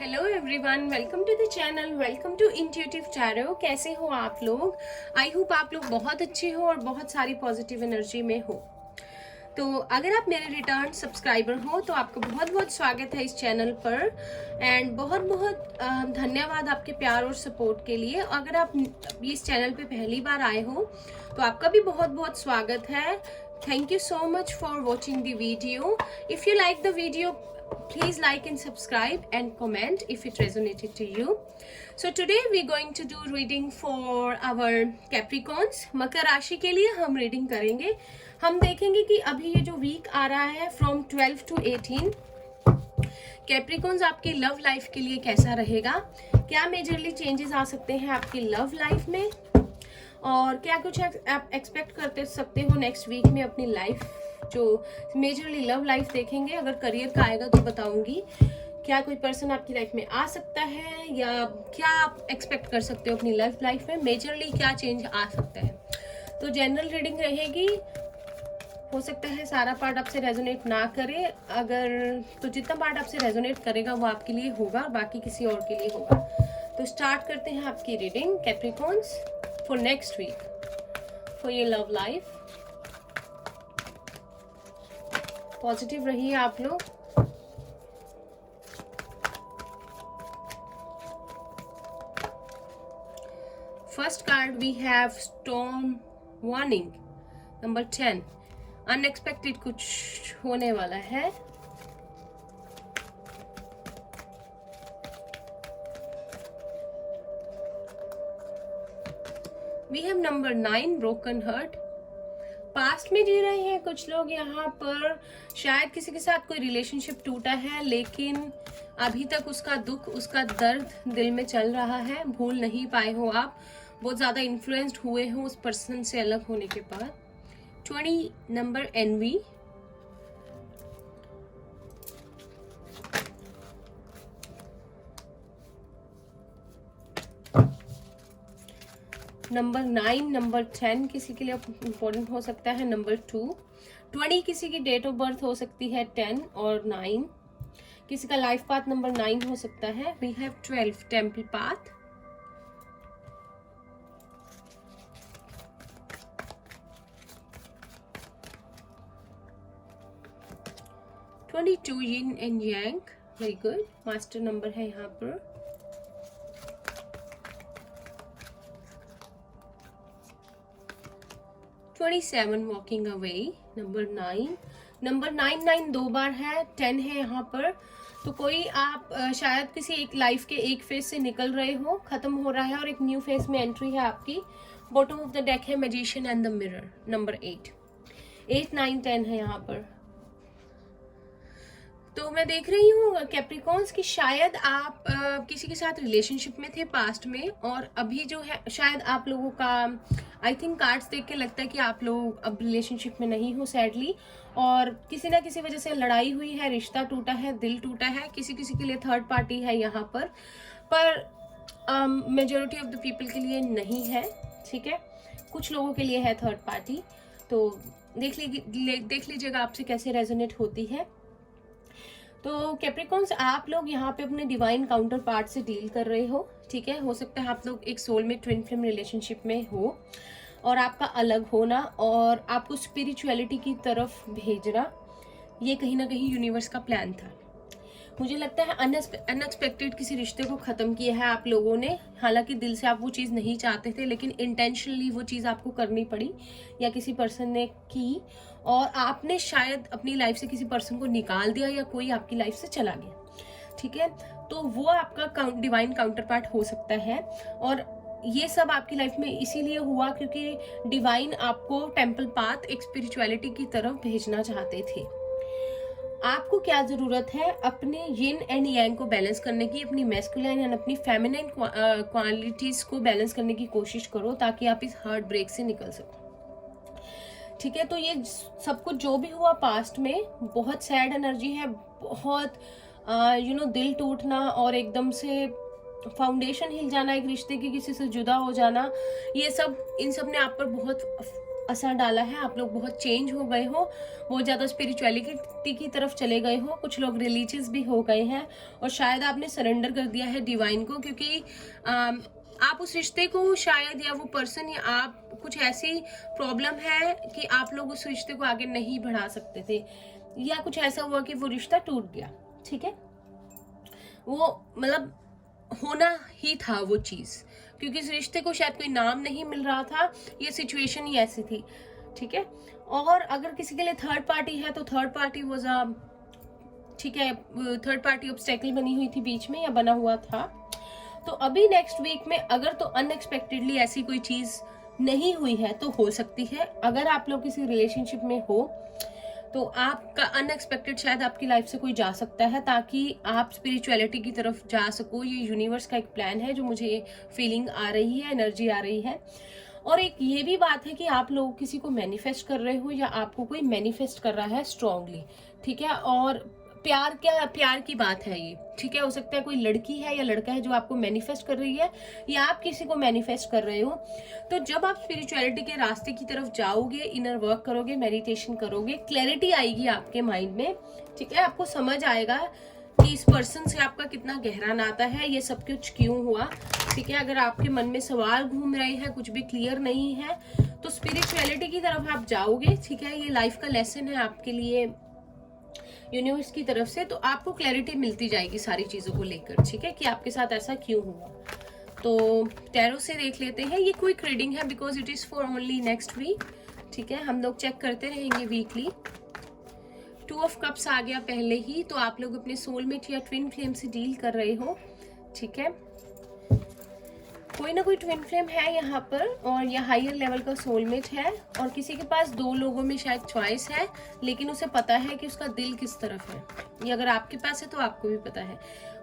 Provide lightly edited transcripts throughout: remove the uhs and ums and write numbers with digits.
Hello everyone, welcome to the channel, welcome to intuitive tarot. कैसे हो आप लोग? आई होप आप लोग बहुत अच्छे हो और बहुत सारी पॉजिटिव एनर्जी में हो। तो अगर आप मेरे रिटर्न सब्सक्राइबर हो तो आपका बहुत बहुत स्वागत है इस चैनल पर एंड बहुत बहुत धन्यवाद आपके प्यार और सपोर्ट के लिए। अगर आप इस चैनल पे पहली बार आए हो तो आपका भी बहुत बहुत स्वागत है। Thank you so much for watching the video. If you like the video, please like and subscribe and comment if it resonated to you. So today we're going to do reading for our Capricorns. मकर राशि के लिए हम reading करेंगे। हम देखेंगे कि अभी ये जो वीक आ रहा है फ्रॉम 12 to 18 कैप्रिकॉन्स आपकी लव लाइफ के लिए कैसा रहेगा, क्या मेजरली चेंजेस आ सकते हैं आपकी लव लाइफ में और क्या कुछ आप एक्सपेक्ट करते सकते हो नेक्स्ट वीक में अपनी लाइफ, जो मेजरली लव लाइफ देखेंगे। अगर करियर का आएगा तो बताऊंगी क्या कोई पर्सन आपकी लाइफ में आ सकता है या क्या आप एक्सपेक्ट कर सकते हो अपनी लव लाइफ में, मेजरली क्या चेंज आ सकता है। तो जनरल रीडिंग रहेगी, हो सकता है सारा पार्ट आपसे रेजोनेट ना करे, अगर तो जितना पार्ट आपसे रेजोनेट करेगा वो आपके लिए होगा, बाकी किसी और के लिए होगा। तो स्टार्ट करते हैं आपकी reading Capricorns for next week for your love life. Positive रहिए आप लोग। First card we have storm warning number 10। Unexpected कुछ होने वाला है। We have number 9 broken heart. Past में जी रहे हैं कुछ लोग यहाँ पर, शायद किसी के साथ कोई रिलेशनशिप टूटा है लेकिन अभी तक उसका दुख, उसका दर्द दिल में चल रहा है, भूल नहीं पाए हो आप, बहुत ज्यादा इन्फ्लुएंस्ड हुए हो उस पर्सन से अलग होने के बाद। 20 नंबर एनवी। नंबर 9, नंबर 10 किसी के लिए इंपॉर्टेंट हो सकता है। नंबर 2, 20 किसी की डेट ऑफ बर्थ हो सकती है 10 और 9, किसी का लाइफ पाथ नंबर 9 हो सकता है। We have 12 temple path. Twenty 22 yin and yang, very good, master number है यहाँ पर। Seven walking away, number 9। Number 9 दो बार है, 10 है यहाँ पर। तो कोई आप शायद किसी एक लाइफ के एक फेज से निकल रहे हो, खत्म हो रहा है और एक न्यू फेज में एंट्री है आपकी। बॉटम ऑफ द डेक है magician and the mirror, number 8। 8, 9, 10 है यहाँ पर। तो मैं देख रही हूँ कैप्रिकॉन्स की शायद आप किसी के साथ रिलेशनशिप में थे पास्ट में और अभी जो है शायद आप लोगों का, आई थिंक कार्ड्स देख के लगता है कि आप लोग अब रिलेशनशिप में नहीं हो सैडली, और किसी ना किसी वजह से लड़ाई हुई है, रिश्ता टूटा है, दिल टूटा है, किसी किसी के लिए थर्ड पार्टी है यहाँ पर मेजोरिटी ऑफ द पीपल के लिए नहीं है, ठीक है, कुछ लोगों के लिए है थर्ड पार्टी। तो देख लीजिएगा आपसे कैसे रेजोनेट होती है। तो कैप्रिकॉन्स आप लोग यहाँ पे अपने डिवाइन काउंटर पार्ट से डील कर रहे हो, ठीक है। हो सकता है आप लोग एक सोल में ट्विन फ्लेम रिलेशनशिप में हो और आपका अलग होना और आपको स्पिरिचुअलिटी की तरफ भेजना, ये कहीं ना कहीं यूनिवर्स का प्लान था। मुझे लगता है अनएक्सपेक्टेड किसी रिश्ते को ख़त्म किया है आप लोगों ने, हालांकि दिल से आप वो चीज़ नहीं चाहते थे लेकिन इंटेंशनली वो चीज़ आपको करनी पड़ी या किसी पर्सन ने की, और आपने शायद अपनी लाइफ से किसी पर्सन को निकाल दिया या कोई आपकी लाइफ से चला गया, ठीक है। तो वो आपका डिवाइन काउंटर पार्ट हो सकता है और ये सब आपकी लाइफ में इसीलिए हुआ क्योंकि डिवाइन आपको टेम्पल पाथ, एक स्पिरिचुअलिटी की तरफ भेजना चाहते थे। आपको क्या जरूरत है, अपने यिन एंड यांग को बैलेंस करने की, अपनी मैस्कुलाइन एंड अपनी फेमिनाइन क्वालिटीज को बैलेंस करने की कोशिश करो ताकि आप इस हार्ट ब्रेक से निकल सको, ठीक है। तो ये सब कुछ जो भी हुआ पास्ट में, बहुत सैड एनर्जी है, बहुत दिल टूटना और एकदम से फाउंडेशन हिल जाना, एक रिश्ते की किसी से जुदा हो जाना, ये सब, इन सब ने आप पर बहुत असर डाला है। आप लोग बहुत चेंज हो गए हो, बहुत ज़्यादा स्पिरिचुअलिटी की तरफ चले गए हो, कुछ लोग रिलीजियस भी हो गए हैं और शायद आपने सरेंडर कर दिया है डिवाइन को, क्योंकि आप उस रिश्ते को शायद, या वो पर्सन या आप, कुछ ऐसी प्रॉब्लम है कि आप लोग उस रिश्ते को आगे नहीं बढ़ा सकते थे, या कुछ ऐसा हुआ कि वो रिश्ता टूट गया। ठीक है, वो मतलब होना ही था वो चीज़, क्योंकि इस रिश्ते को शायद कोई नाम नहीं मिल रहा था, ये सिचुएशन ही ऐसी थी। ठीक है, और अगर किसी के लिए थर्ड पार्टी है तो थर्ड पार्टी वॉज अ, ठीक है, थर्ड पार्टी ऑब्स्टेकल बनी हुई थी बीच में या बना हुआ था। तो अभी नेक्स्ट वीक में अगर तो अनएक्सपेक्टेडली ऐसी कोई चीज़ नहीं हुई है तो हो सकती है, अगर आप लोग किसी रिलेशनशिप में हो तो आपका अनएक्सपेक्टेड शायद आपकी लाइफ से कोई जा सकता है, ताकि आप स्पिरिचुअलिटी की तरफ जा सको। ये यूनिवर्स का एक प्लान है जो मुझे फीलिंग आ रही है, एनर्जी आ रही है। और एक ये भी बात है कि आप लोग किसी को मैनिफेस्ट कर रहे हो या आपको कोई मैनिफेस्ट कर रहा है स्ट्रांगली। ठीक है, और प्यार की बात है ये। ठीक है, हो सकता है कोई लड़की है या लड़का है जो आपको मैनिफेस्ट कर रही है, या आप किसी को मैनिफेस्ट कर रहे हो। तो जब आप स्पिरिचुअलिटी के रास्ते की तरफ जाओगे, इनर वर्क करोगे, मेडिटेशन करोगे, क्लैरिटी आएगी आपके माइंड में। ठीक है, आपको समझ आएगा कि इस पर्सन से आपका कितना गहरा नाता है, ये सब कुछ क्यों हुआ। ठीक है, अगर आपके मन में सवाल घूम रहे हैं, कुछ भी क्लियर नहीं है, तो स्पिरिचुअलिटी की तरफ आप जाओगे। ठीक है, ये लाइफ का लेसन है आपके लिए यूनिवर्स की तरफ से, तो आपको क्लैरिटी मिलती जाएगी सारी चीजों को लेकर। ठीक है, कि आपके साथ ऐसा क्यों हुआ। तो टैरो से देख लेते हैं, ये क्विक रीडिंग है because it is for only next week. ठीक है, हम लोग चेक करते रहेंगे वीकली। 2 ऑफ कप्स आ गया पहले ही, तो आप लोग अपने सोलमेट या ट्विन फ्लेम से डील कर रहे हो। ठीक है, कोई ना कोई ट्विन फ्लेम है यहाँ पर, और यह हायर लेवल का सोलमेट है, और किसी के पास 2 लोगों में शायद चॉइस है, लेकिन उसे पता है कि उसका दिल किस तरफ है। ये अगर आपके पास है तो आपको भी पता है।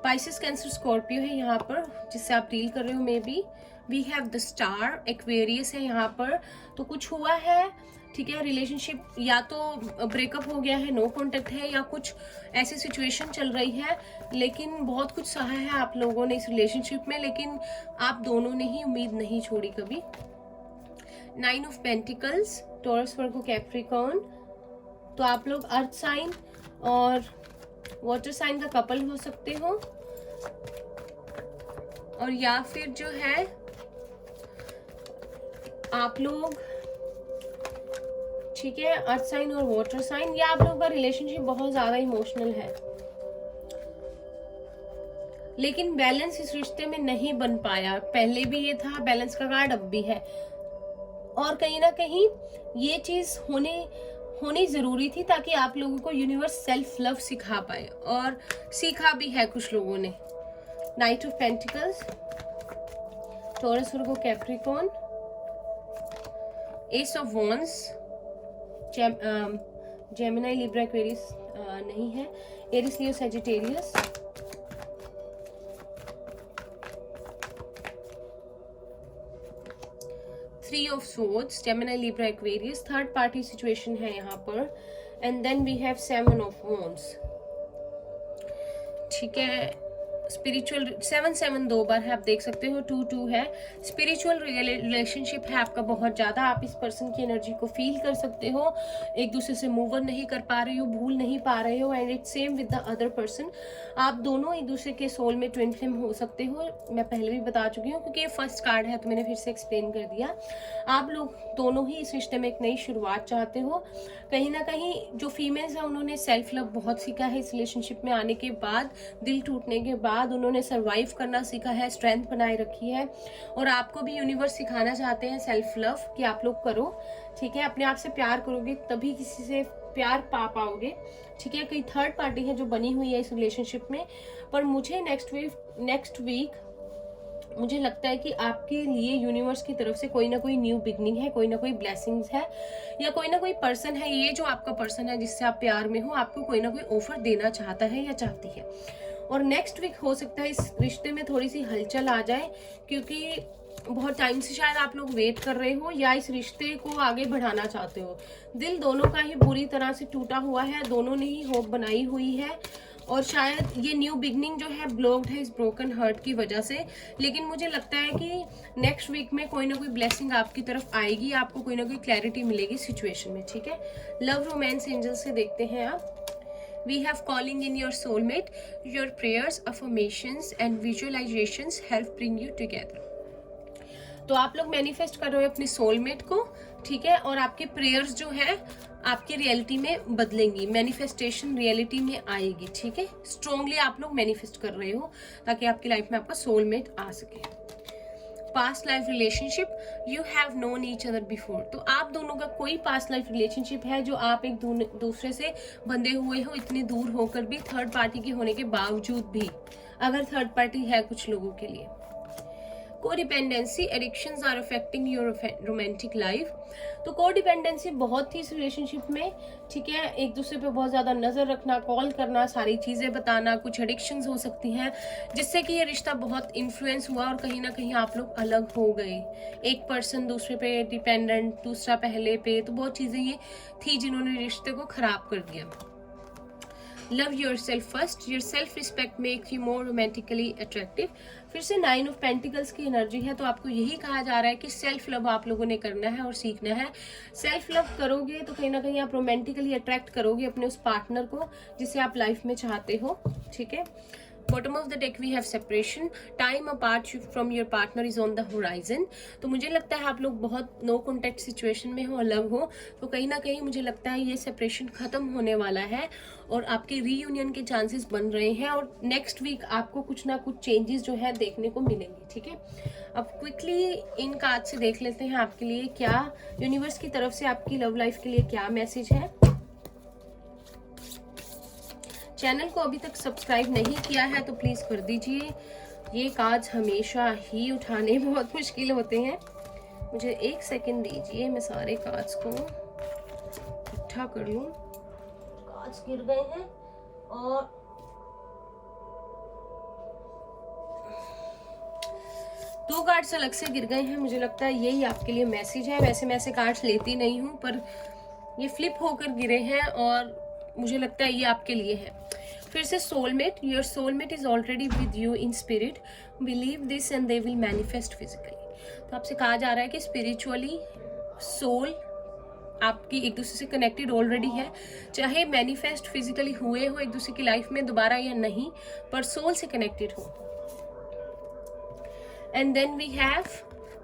पाइसेस, कैंसर, स्कॉर्पियो है यहाँ पर जिससे आप डील कर रहे हो। Maybe we have the star, Aquarius है यहाँ पर। तो कुछ हुआ है, ठीक है, रिलेशनशिप या तो ब्रेकअप हो गया है, नो कॉन्टेक्ट है, या कुछ ऐसी सिचुएशन चल रही है, लेकिन बहुत कुछ सहा है आप लोगों ने इस रिलेशनशिप में, लेकिन आप दोनों ने ही उम्मीद नहीं छोड़ी कभी। 9 of pentacles, Taurus, Virgo, Capricorn. तो आप लोग अर्थ साइन और वाटर साइन का कपल हो सकते हो, और या फिर जो है आप लोग, ठीक है, अर्थ साइन और वाटर साइन, या आप लोगों का रिलेशनशिप बहुत ज्यादा इमोशनल है, लेकिन बैलेंस इस रिश्ते में नहीं बन पाया। पहले भी ये था, बैलेंस का कार्ड अब भी है, और कहीं ना कहीं ये चीज होनी जरूरी थी ताकि आप लोगों को यूनिवर्स सेल्फ लव सिखा पाए, और सीखा भी है कुछ लोगों ने। Knight of pentacles, Taurus, Virgo, Capricorn, ace of wands, Gemini, Libra, Aquarius नहीं है, Aries, Leo, Sagittarius, three of swords, Gemini, Libra, Aquarius, third party situation है यहाँ पर, and then we have 7 of wands. ठीक है, स्पिरिचुअल 7 2 बार है, आप देख सकते हो, 2 2 है। स्पिरिचुअल रिलेशनशिप है आपका बहुत ज्यादा, आप इस पर्सन की एनर्जी को फील कर सकते हो, एक दूसरे से मूव ऑन नहीं कर पा रहे हो, भूल नहीं पा रहे हो, and it's same with the other person. आप दोनों एक दूसरे के सोल में ट्विन फ्लेम हो सकते हो, मैं पहले भी बता चुकी हूँ, क्योंकि ये फर्स्ट कार्ड है तो मैंने फिर से एक्सप्लेन कर दिया। आप लोग दोनों ही इस रिश्ते में एक नई शुरुआत चाहते हो। कहीं ना कहीं जो फीमेल्स हैं उन्होंने सेल्फ लव बहुत सीखा है इस रिलेशनशिप में आने के बाद, दिल टूटने के बाद उन्होंने सरवाइव करना सीखा है, स्ट्रेंथ बनाए रखी है, और आपको भी यूनिवर्स सिखाना चाहते हैं सेल्फ लव कि आप लोग करो। ठीक है, अपने आप से प्यार करोगे तभी किसी से प्यार पा पाओगे। ठीक है, कई थर्ड पार्टी है जो बनी हुई है इस रिलेशनशिप में, पर मुझे नेक्स्ट वीक मुझे लगता है कि आपके लिए यूनिवर्स की तरफ से कोई ना कोई न्यू बिगनिंग है, कोई ना कोई ब्लेसिंग्स है, या कोई ना कोई पर्सन है, ये जो आपका पर्सन है जिससे आप प्यार में हो, आपको कोई ना कोई ऑफर देना चाहता है या चाहती है। और नेक्स्ट वीक हो सकता है इस रिश्ते में थोड़ी सी हलचल आ जाए, क्योंकि बहुत टाइम से शायद आप लोग वेट कर रहे हो या इस रिश्ते को आगे बढ़ाना चाहते हो। दिल दोनों का ही बुरी तरह से टूटा हुआ है, दोनों ने ही होप बनाई हुई है, और शायद ये न्यू बिगनिंग जो है ब्लॉक्ड है इस ब्रोकन हार्ट की वजह से, लेकिन मुझे लगता है कि नेक्स्ट वीक में कोई ना कोई ब्लेसिंग आपकी तरफ आएगी, आपको कोई ना कोई क्लैरिटी मिलेगी सिचुएशन में, ठीक है। लव रोमांस एंजल से देखते हैं आप। We have calling in your soulmate. Your prayers, affirmations and visualizations help bring you together. तो आप लोग मैनिफेस्ट कर रहे हो अपने सोलमेट को, ठीक है, और आपके प्रेयर्स जो है आपकी रियलिटी में बदलेंगी, मैनिफेस्टेशन रियलिटी में आएगी, ठीक है। स्ट्रांगली आप लोग मैनिफेस्ट कर रहे हो ताकि आपकी लाइफ में आपका सोलमेट आ सके। Past life relationship, you have known each other before. तो आप दोनों का कोई पास्ट लाइफ रिलेशनशिप है जो आप एक दूसरे से बंधे हुए हो, इतनी दूर होकर भी, थर्ड पार्टी के होने के बावजूद भी, अगर थर्ड पार्टी है कुछ लोगों के लिए। Codependency, addictions are affecting your romantic life. तो कोडिपेंडेंसी बहुत थी इस रिलेशनशिप में, ठीक है, एक दूसरे पे बहुत ज्यादा नजर रखना, कॉल करना, सारी चीजें बताना, कुछ एडिक्शंस हो सकती हैं जिससे कि ये रिश्ता बहुत इन्फ्लुएंस हुआ और कहीं ना कहीं आप लोग अलग हो गए। एक पर्सन दूसरे पे डिपेंडेंट, दूसरा पहले पे, तो बहुत चीजें ये थी जिन्होंने रिश्ते को खराब कर दिया। Love your self first, your self respect makes you more romantically attractive. फिर से 9 ऑफ पेंटिकल्स की एनर्जी है, तो आपको यही कहा जा रहा है कि सेल्फ लव आप लोगों ने करना है और सीखना है। सेल्फ लव करोगे तो कहीं ना कहीं आप रोमांटिकली अट्रैक्ट करोगे अपने उस पार्टनर को जिसे आप लाइफ में चाहते हो, ठीक है। Bottom of the deck we have separation, time apart from your partner is on the horizon. तो मुझे लगता है आप लोग बहुत नो कॉन्टेक्ट सिचुएशन में हो, अलग हो, तो कहीं ना कहीं मुझे लगता है ये सेपरेशन खत्म होने वाला है और आपके रीयूनियन के चांसेस बन रहे हैं और नेक्स्ट वीक आपको कुछ ना कुछ चेंजेस जो है देखने को मिलेंगे, ठीक है। अब क्विकली इन कार्ड से देख लेते हैं आपके लिए क्या यूनिवर्स की तरफ से आपकी लव लाइफ के लिए क्या मैसेज है। चैनल को अभी तक सब्सक्राइब नहीं किया है तो प्लीज कर दीजिए। ये कार्ड्स हमेशा ही उठाने बहुत मुश्किल होते हैं। मुझे 1 सेकंड दीजिए, मैं सारे कार्ड्स को इकट्ठा कर लूं। कार्ड्स गिर गए हैं और दो कार्ड्स अलग से गिर गए हैं। मुझे लगता है यही आपके लिए मैसेज है। वैसे मैं ऐसे कार्ड्स लेती नहीं हूं, पर ये फ्लिप होकर गिरे हैं और मुझे लगता है ये आपके लिए है। फिर से soulmate, your soulmate is already with you in spirit, believe this and they will manifest physically. तो आपसे कहा जा रहा है कि स्पिरिचुअली सोल आपकी एक दूसरे से कनेक्टेड ऑलरेडी है, चाहे मैनिफेस्ट फिजिकली हुए हो एक दूसरे की लाइफ में दोबारा या नहीं, पर सोल से कनेक्टेड हो। And then we have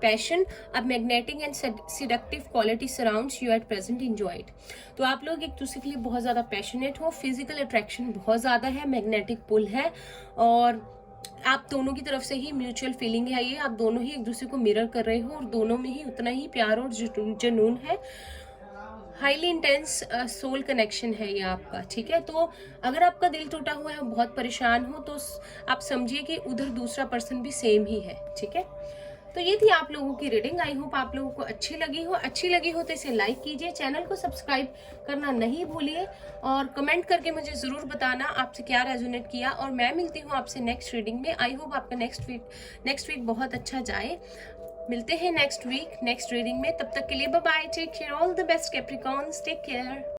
passion, a magnetic and seductive quality surrounds you at present, enjoy it. तो आप लोग एक दूसरे के लिए बहुत ज्यादा पैशनेट हो, फिजिकल अट्रैक्शन बहुत ज्यादा है, मैग्नेटिक पुल है और आप दोनों की तरफ से ही म्यूचुअल फीलिंग है। ये आप दोनों ही एक दूसरे को मिरर कर रहे हो और दोनों में ही उतना ही प्यार और जुनून है। हाईली इंटेंस सोल कनेक्शन है ये आपका, ठीक है। तो अगर आपका दिल टूटा हुआ है, बहुत परेशान हो, तो आप समझिए कि उधर दूसरा पर्सन भी सेम ही है, ठीक है। तो ये थी आप लोगों की रीडिंग। आई होप आप लोगों को अच्छी लगी हो तो इसे लाइक कीजिए, चैनल को सब्सक्राइब करना नहीं भूलिए और कमेंट करके मुझे जरूर बताना आपसे क्या रेजोनेट किया। और मैं मिलती हूँ आपसे नेक्स्ट रीडिंग में। आई होप आपका नेक्स्ट वीक बहुत अच्छा जाए। मिलते हैं नेक्स्ट वीक नेक्स्ट रीडिंग में। तब तक के लिए bye bye, take care, all the best Capricorns, take care.